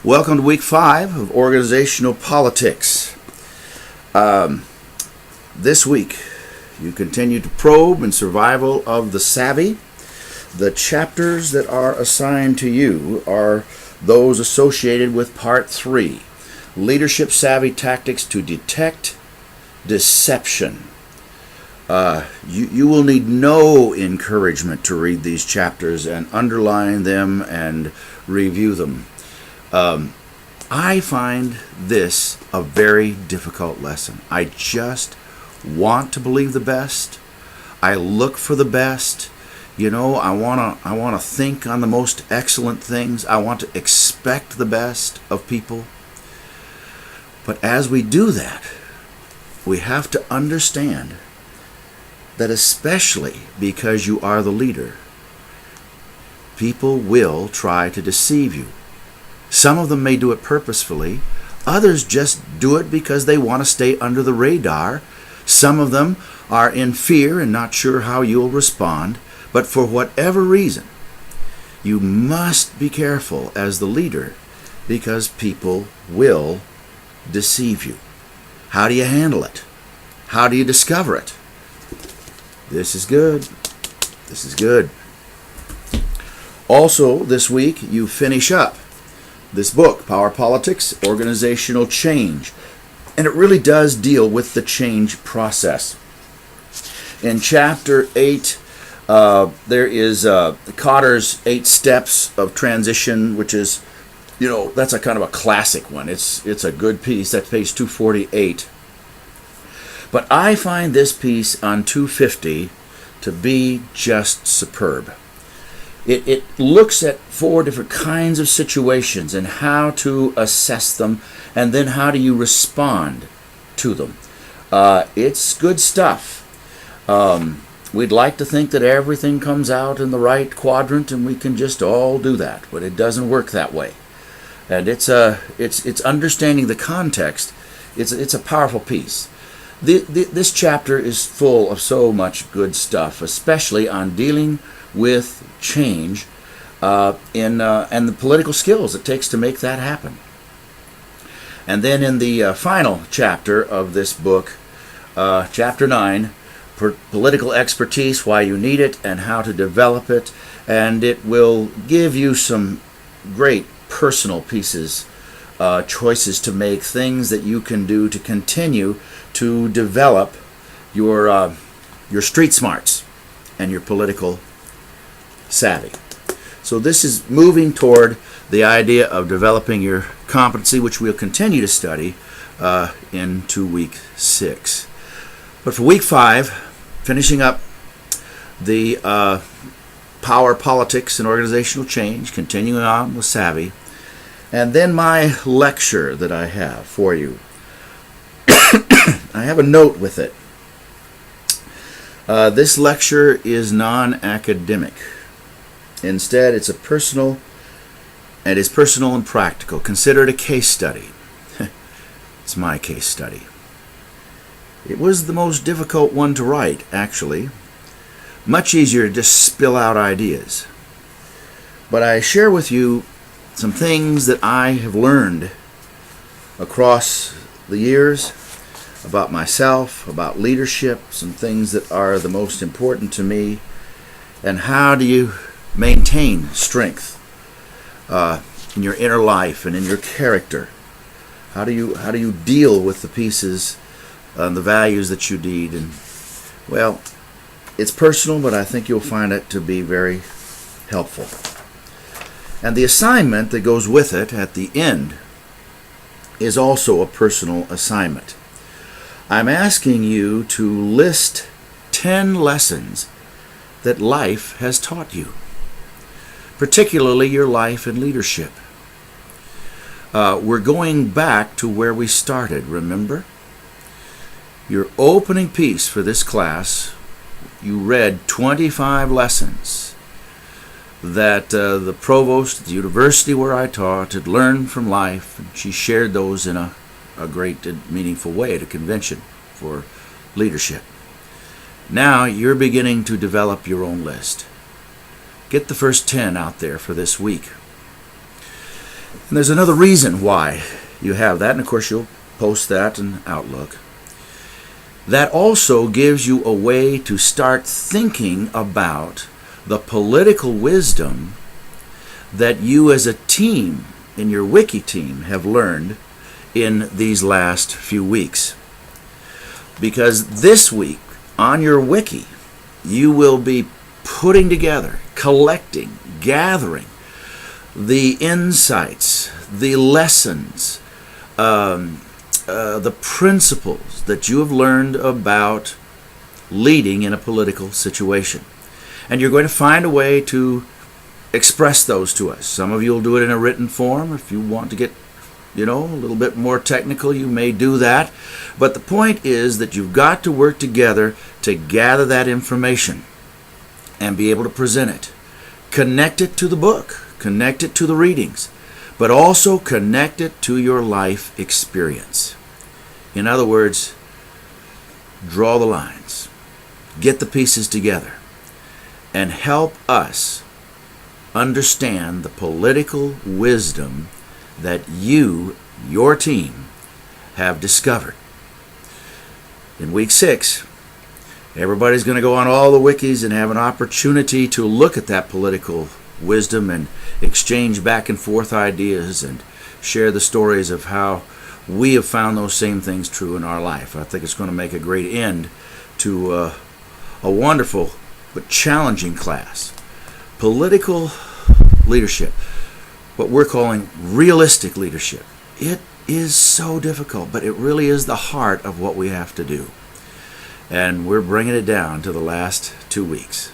Welcome to week 5 of organizational politics. This week, you continue to probe in survival of the savvy. The chapters that are assigned to you are those associated with Part 3, Leadership Savvy Tactics to Detect Deception. You will need no encouragement to read these chapters and underline them and review them. I find this a very difficult lesson. I just want to believe the best. I look for the best. I want to think on the most excellent things. I want to expect the best of people. But as we do that, we have to understand that especially because you are the leader, people will try to deceive you. Some of them may do it purposefully. Others just do it because they want to stay under the radar. Some of them are in fear and not sure how you'll respond. But for whatever reason, you must be careful as the leader because people will deceive you. How do you handle it? How do you discover it? This is good. This is good. Also, this week, you finish up this book, Power Politics, Organizational Change. And it really does deal with the change process. In Chapter 8, there is Cotter's 8 Steps of Transition, which is, that's a kind of a classic one. It's a good piece. That's page 248. But I find this piece on 250 to be just superb. It looks at 4 different kinds of situations and how to assess them, and then how do you respond to them. It's good stuff. We'd like to think that everything comes out in the right quadrant and we can just all do that, but it doesn't work that way. And it's understanding the context. It's a powerful piece. This chapter is full of so much good stuff, especially on dealing with change and the political skills it takes to make that happen. And then in the final chapter of this book, Chapter 9, Political Expertise, Why You Need It and How to Develop It, and it will give you some great personal pieces, choices to make, things that you can do to continue to develop your street smarts and your political savvy. So this is moving toward the idea of developing your competency, which we'll continue to study into week 6. But for week 5, finishing up the power, politics, and organizational change, continuing on with savvy, and then my lecture that I have for you. I have a note with it. This lecture is non-academic. Instead, it's personal and practical. Consider it a case study. It's my case study. It was the most difficult one to write, actually. Much easier to just spill out ideas. But I share with you some things that I have learned across the years about myself, about leadership, some things that are the most important to me, and how do you maintain strength in your inner life and in your character. How do you deal with the pieces and the values that you need? And well, it's personal, but I think you'll find it to be very helpful. And the assignment that goes with it at the end is also a personal assignment. I'm asking you to list 10 lessons that life has taught you, particularly your life in leadership. We're going back to where we started, remember? Your opening piece for this class, you read 25 lessons that the provost at the university where I taught had learned from life, and she shared those in a great and meaningful way at a convention for leadership. Now you're beginning to develop your own list. Get the first 10 out there for this week. And there's another reason why you have that, and of course you'll post that in Outlook. That also gives you a way to start thinking about the political wisdom that you as a team in your wiki team have learned in these last few weeks. Because this week on your wiki, you will be putting together, collecting, gathering the insights, the lessons, the principles that you have learned about leading in a political situation. And you're going to find a way to express those to us. Some of you will do it in a written form. If you want to get, a little bit more technical, you may do that. But the point is that you've got to work together to gather that information and be able to present it. Connect it to the book, connect it to the readings, but also connect it to your life experience. In other words, draw the lines, get the pieces together, and help us understand the political wisdom that you, your team, have discovered. In week 6, everybody's going to go on all the wikis and have an opportunity to look at that political wisdom and exchange back and forth ideas and share the stories of how we have found those same things true in our life. I think it's going to make a great end to a wonderful but challenging class. Political leadership, what we're calling realistic leadership. It is so difficult, but it really is the heart of what we have to do. And we're bringing it down to the last 2 weeks.